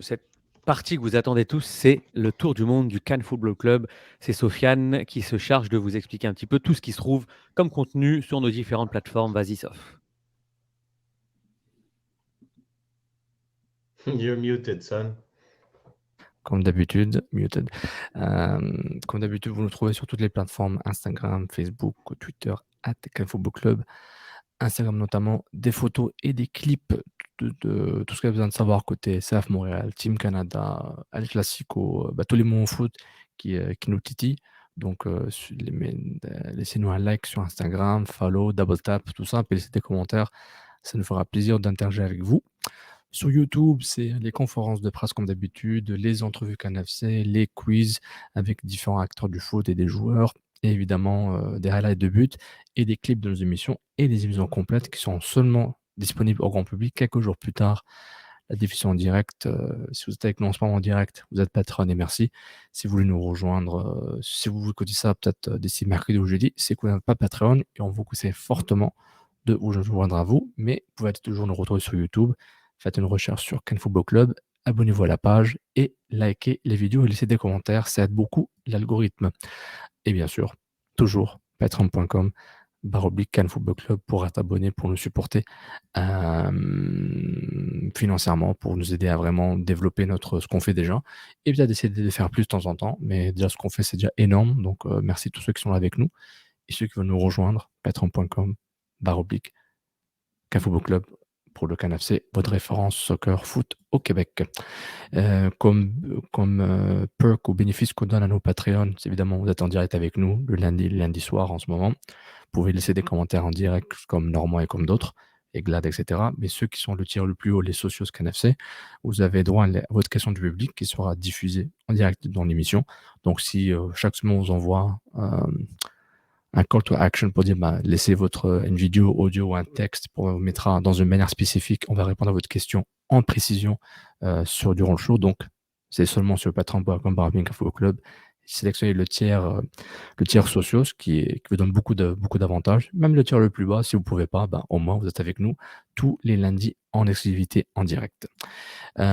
Cette partie que vous attendez tous, c'est le tour du monde du Cannes Football Club. C'est Sofiane qui se charge de vous expliquer un petit peu tout ce qui se trouve comme contenu sur nos différentes plateformes. Vas-y, Sof. You're muted, son. Comme d'habitude, muted. Comme d'habitude, vous nous trouvez sur toutes les plateformes Instagram, Facebook, Twitter, @CanFootball Club. Instagram notamment, des photos et des clips de tout ce qu'il y a besoin de savoir côté CF Montréal, Team Canada, El Clasico, tous les mots au foot qui nous titillent. Donc, laissez-nous un like sur Instagram, follow, double tap, tout ça, puis laissez des commentaires. Ça nous fera plaisir d'interagir avec vous. Sur YouTube, c'est les conférences de presse comme d'habitude, les entrevues CanFC, les quiz avec différents acteurs du foot et des joueurs, et évidemment des highlights de buts et des clips de nos émissions et des émissions complètes qui sont seulement disponibles au grand public quelques jours plus tard. La diffusion en direct, si vous êtes avec nous en ce moment en direct, vous êtes patron et merci. Si vous voulez nous rejoindre, si vous écoutez ça peut-être d'ici mercredi ou jeudi, c'est que vous n'êtes pas Patreon et on vous conseille fortement de vous joindre à vous, mais vous pouvez toujours nous retrouver sur YouTube. Faites une recherche sur Cannes Football Club, abonnez-vous à la page et likez les vidéos et laissez des commentaires, ça aide beaucoup l'algorithme. Et bien sûr, toujours patreon.com/Cannes Football Club pour être abonné, pour nous supporter financièrement, pour nous aider à vraiment développer ce qu'on fait déjà et bien d'essayer de faire plus de temps en temps, mais déjà ce qu'on fait c'est déjà énorme, donc merci à tous ceux qui sont là avec nous et ceux qui veulent nous rejoindre, patreon.com/Cannes Football Club pour le CanFC, votre référence soccer foot au Québec. Comme perk ou bénéfice qu'on donne à nos Patreons, c'est évidemment vous êtes en direct avec nous le lundi soir en ce moment. Vous pouvez laisser des commentaires en direct comme Normand et comme d'autres, et Glad, etc. Mais ceux qui sont le tiers le plus haut, les socios CanFC, vous avez droit à votre question du public qui sera diffusée en direct dans l'émission. Donc si chaque semaine on vous envoie un call to action pour dire laissez une vidéo, audio ou un texte, on vous mettra dans une manière spécifique, on va répondre à votre question en précision durant le show. Donc c'est seulement sur patreon.com/Cannes Club. Sélectionnez le tiers sociaux, qui vous donne beaucoup d'avantages. Même le tiers le plus bas, si vous ne pouvez pas, au moins vous êtes avec nous tous les lundis en exclusivité en direct. Oui,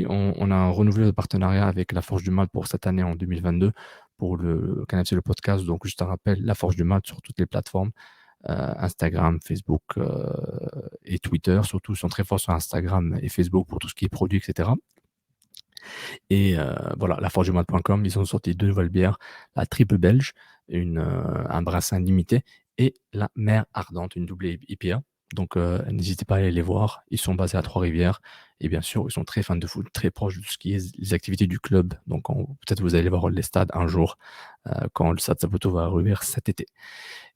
on a renouvelé le partenariat avec La Forge du Mal pour cette année en 2022 pour le CanFC le podcast. Donc, juste un rappel, La Forge du Mal sur toutes les plateformes, Instagram, Facebook et Twitter. Surtout, ils sont très forts sur Instagram et Facebook pour tout ce qui est produit, etc. Et voilà, laforgedumal.com, ils ont sorti 2 nouvelles bières, la triple belge, un brassin limité, et la mer ardente, une double IPA. Donc n'hésitez pas à aller les voir, ils sont basés à Trois-Rivières, et bien sûr, ils sont très fans de foot, très proches de ce qui est les activités du club. Donc peut-être vous allez voir les stades un jour, quand le Stade Saputo va rouvrir cet été.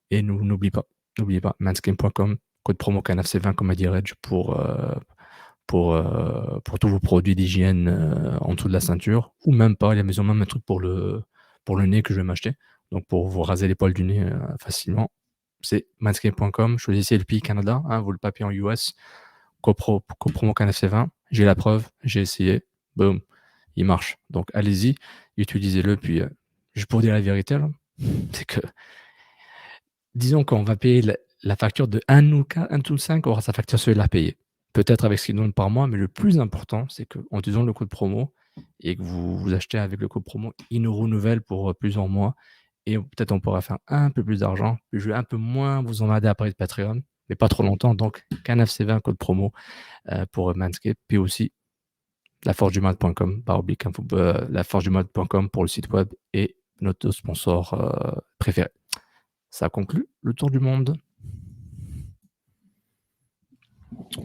Et n'oubliez pas, manscaped.com, code promo CanFC20 comme a dit Reg pour tous vos produits d'hygiène en dessous de la ceinture, ou même pas, ils ont même un truc pour le nez que je vais m'acheter, donc pour vous raser les poils du nez facilement, c'est manscaped.com, choisissez le pays Canada, vous le papier en US, copromo CanFC20, j'ai la preuve, j'ai essayé, boum, il marche, donc allez-y, utilisez-le, puis juste pour dire la vérité, là, c'est que disons qu'on va payer la facture de 1,5, on aura sa facture sur la payer. Peut-être avec ce qu'ils donnent par mois, mais le plus important, c'est qu'en utilisant le code promo et que vous achetez avec le code promo, ils nous renouvellent pour plusieurs mois et peut-être on pourra faire un peu plus d'argent. Je vais un peu moins vous emmerder à parler de Patreon, mais pas trop longtemps. Donc, CanFC20, code promo pour Manscaped, puis aussi laforgedumal.com, laforgedumal.com pour le site web et notre sponsor préféré. Ça conclut le tour du monde.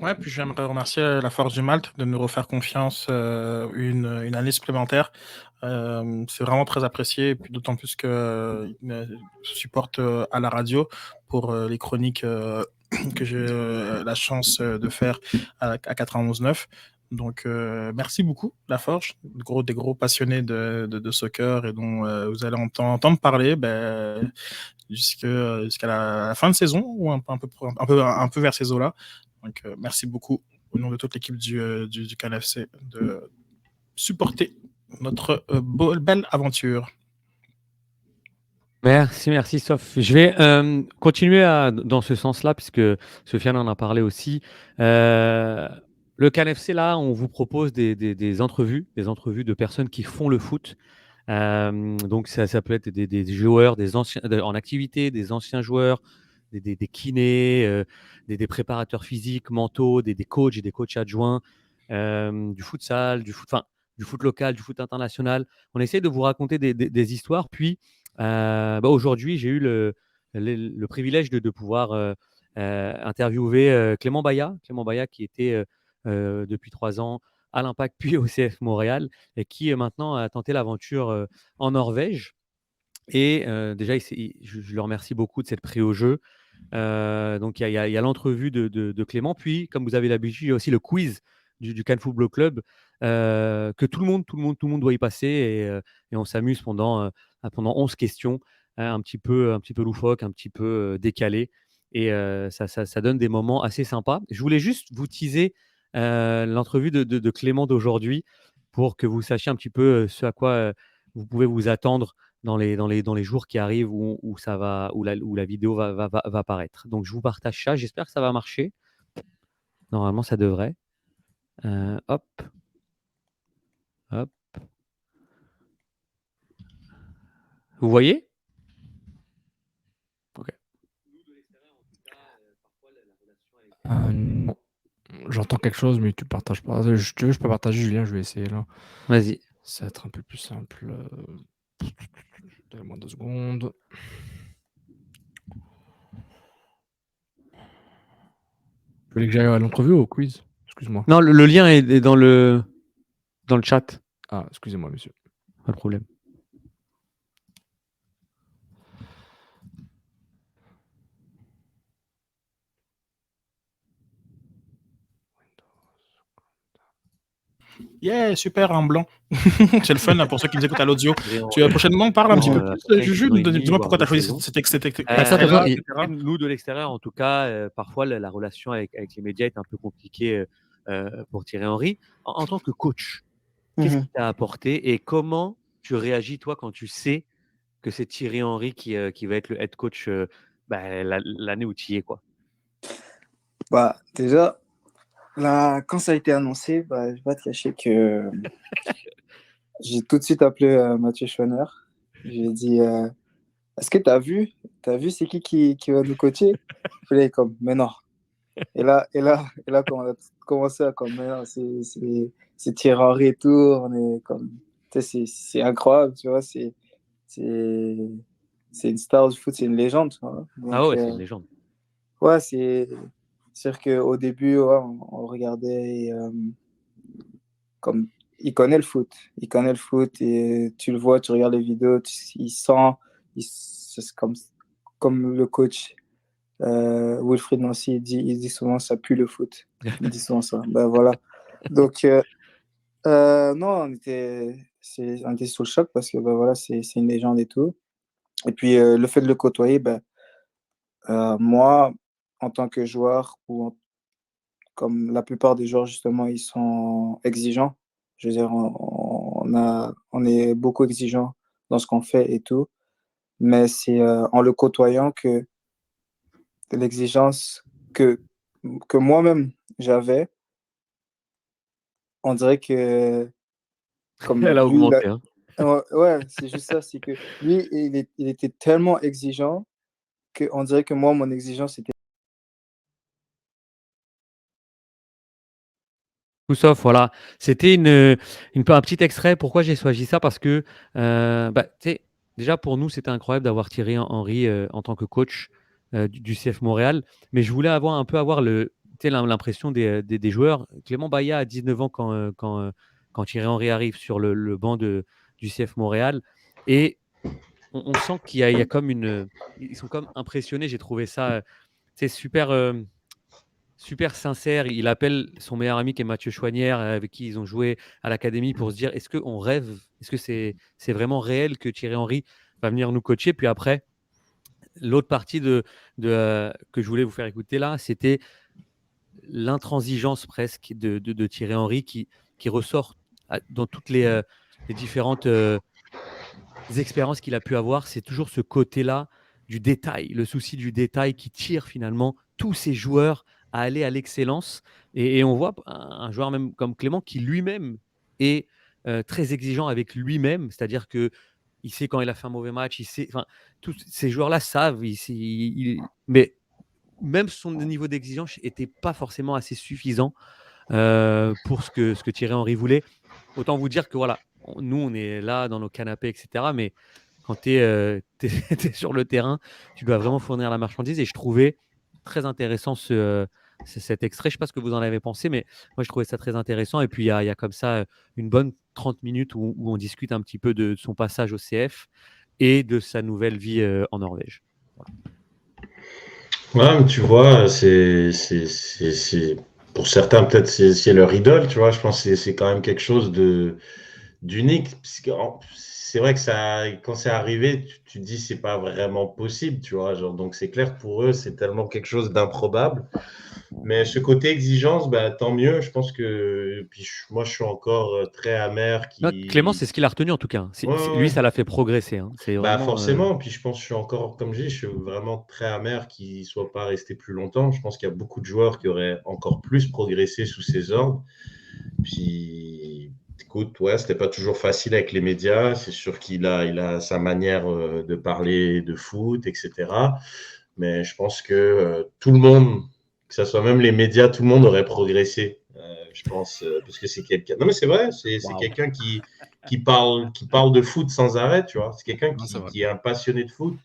Ouais, puis j'aimerais remercier La Forge du Malte de nous refaire confiance une année supplémentaire. C'est vraiment très apprécié, et puis d'autant plus qu'ils supportent à la radio pour les chroniques que j'ai la chance de faire à 91.9. Donc merci beaucoup La Forge, des gros passionnés de soccer et dont vous allez entendre parler jusqu'à la fin de saison ou un peu vers ces eaux-là. Donc merci beaucoup au nom de toute l'équipe du CanFC de supporter notre belle aventure. Merci, Sof. Je vais continuer dans ce sens-là, puisque Sofiane en a parlé aussi. Le CanFC, là, on vous propose des entrevues de personnes qui font le foot. Donc, ça peut être des joueurs, des anciens en activité, des anciens joueurs, des kinés, des préparateurs physiques, mentaux, des coachs et des coachs adjoints, du futsal, du foot local, du foot international. On essaie de vous raconter des histoires. Puis, aujourd'hui, j'ai eu le privilège de pouvoir interviewer Clément Baya. Clément Baya qui était depuis 3 ans à l'Impact, puis au CF Montréal, et qui maintenant a tenté l'aventure en Norvège. Et déjà, je le remercie beaucoup de s'être pris au jeu. Donc, il y a l'entrevue de Clément. Puis, comme vous avez l'habitude, il y a aussi le quiz du Cannes Football Club que tout le monde doit y passer. Et on s'amuse pendant 11 questions, un petit peu loufoques, un petit peu décalées. Et ça donne des moments assez sympas. Je voulais juste vous teaser l'entrevue de Clément d'aujourd'hui pour que vous sachiez un petit peu ce à quoi vous pouvez vous attendre dans les jours qui arrivent où la vidéo va apparaître. Donc, je vous partage ça. J'espère que ça va marcher. Normalement, ça devrait. Hop. Hop. Vous voyez? Ok. Non. J'entends quelque chose, mais tu partages pas. Je peux partager, Julien, je vais essayer là. Vas-y. Ça va être un peu plus simple. Donne-moi 2 secondes. Tu voulais que j'aille à l'entrevue ou au quiz? Excuse-moi. Non, le lien est dans le chat. Ah, excusez-moi, monsieur. Pas de problème. Yeah, super, en blanc. C'est le fun hein, pour ceux qui nous écoutent à l'audio. Prochainement, parle un petit peu plus. Juju, dis-moi pourquoi tu as choisi cet extrait. Nous, de l'extérieur, en tout cas, parfois, la relation avec les médias est un peu compliquée pour Thierry Henry. En tant que coach, qu'est-ce qui t'a apporté et comment tu réagis, toi, quand tu sais que c'est Thierry Henry qui va être le head coach l'année où tu y es, quoi? Déjà, là, quand ça a été annoncé, je ne vais pas te cacher que j'ai tout de suite appelé Mathieu Schwanner. J'ai dit est-ce que tu as vu c'est qui va nous coacher? Il est comme mais non. Et là, quand on a commencé à comme mais non, c'est Thierry Henry et tout, on est comme c'est incroyable, tu vois, c'est une star du foot, c'est une légende, tu vois. Donc, c'est une légende. Ouais, c'est sûr qu'au début, ouais, on regardait comme il connaît le foot et tu le vois, tu regardes les vidéos, il sent, c'est comme le coach Wilfried Nancy, il dit souvent ça pue le foot. Il dit souvent ça. Voilà. Donc non, on était sous le choc parce que voilà, c'est une légende et tout. Et puis le fait de le côtoyer, moi, en tant que joueur comme la plupart des joueurs, justement, ils sont exigeants. Je veux dire, on est beaucoup exigeants dans ce qu'on fait et tout. Mais c'est en le côtoyant que l'exigence que moi-même j'avais, on dirait que comme Elle a lui, augmenté. Hein. Ouais, c'est juste ça. C'est que lui, il était tellement exigeant qu'on dirait que moi, mon exigence était. Tout sauf, voilà. C'était un petit extrait. Pourquoi j'ai choisi ça? Parce que, déjà pour nous, c'était incroyable d'avoir Thierry Henry en tant que coach du CF Montréal. Mais je voulais avoir l'impression des joueurs. Clément Baya a 19 ans quand Thierry Henry arrive sur le banc du CF Montréal. Et on sent qu'il y a comme ils sont comme impressionnés. J'ai trouvé ça super. Super sincère, il appelle son meilleur ami qui est Mathieu Chouanière, avec qui ils ont joué à l'académie pour se dire est-ce qu'on rêve, est-ce que c'est vraiment réel que Thierry Henry va venir nous coacher? Puis après, l'autre partie que je voulais vous faire écouter là, c'était l'intransigeance presque de Thierry Henry qui ressort dans toutes les différentes expériences qu'il a pu avoir. C'est toujours ce côté-là du détail, le souci du détail qui tire finalement tous ces joueurs à aller à l'excellence. Et on voit un joueur même comme Clément qui lui-même est très exigeant avec lui-même, c'est-à-dire que il sait quand il a fait un mauvais match, il sait, enfin, tous ces joueurs-là savent, mais même son niveau d'exigence n'était pas forcément assez suffisant pour ce que Thierry Henry voulait. Autant vous dire que voilà, nous, on est là dans nos canapés, etc. Mais quand tu es, sur le terrain, tu dois vraiment fournir la marchandise. Et je trouvais très intéressant cet extrait. Je ne sais pas ce que vous en avez pensé, mais moi, je trouvais ça très intéressant. Et puis, il y a comme ça une bonne 30 minutes où on discute un petit peu de son passage au CF et de sa nouvelle vie en Norvège. Ouais, mais tu vois, pour certains, peut-être, c'est leur idole, tu vois. Je pense que c'est quand même quelque chose d'unique. C'est vrai que ça, quand c'est arrivé, tu te dis c'est pas vraiment possible, tu vois. Genre, donc c'est clair que pour eux, c'est tellement quelque chose d'improbable. Mais ce côté exigence, bah, tant mieux. Je pense que. Puis moi, je suis encore très amer. Non, Clément, c'est ce qu'il a retenu en tout cas. Ouais, ouais, Lui, ouais. ça l'a fait progresser. Hein. C'est Bah vraiment. forcément, puis je pense que je suis encore, comme je dis, je suis vraiment très amer qu'il ne soit pas resté plus longtemps. Je pense qu'il y a beaucoup de joueurs qui auraient encore plus progressé sous ses ordres. Puis, écoute, ouais, c'était pas toujours facile avec les médias. C'est sûr il a sa manière de parler de foot, etc. Mais je pense que tout le monde, que ce soit même les médias, tout le monde aurait progressé. Je pense, parce que c'est quelqu'un. Non, mais c'est vrai, c'est Waouh. quelqu'un qui parle de foot sans arrêt, tu vois. C'est quelqu'un Non, c'est vrai. qui est un passionné de foot.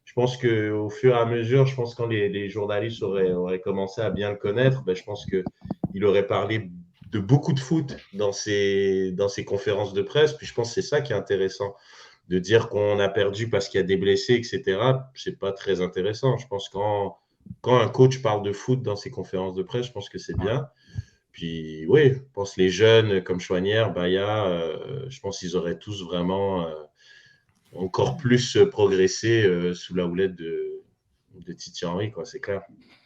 Je pense qu'au fur et à mesure, je pense quand les journalistes auraient commencé à bien le connaître, ben, je pense qu'il aurait parlé de beaucoup de foot dans ses conférences de presse. Puis je pense que c'est ça qui est intéressant. De dire qu'on a perdu parce qu'il y a des blessés, etc., c'est pas très intéressant. Je pense que quand un coach parle de foot dans ses conférences de presse, je pense que c'est bien. Puis oui, je pense que les jeunes comme Chouanière, Baya, je pense qu'ils auraient tous vraiment encore plus progressé sous la houlette de Titi Henry, quoi, c'est clair.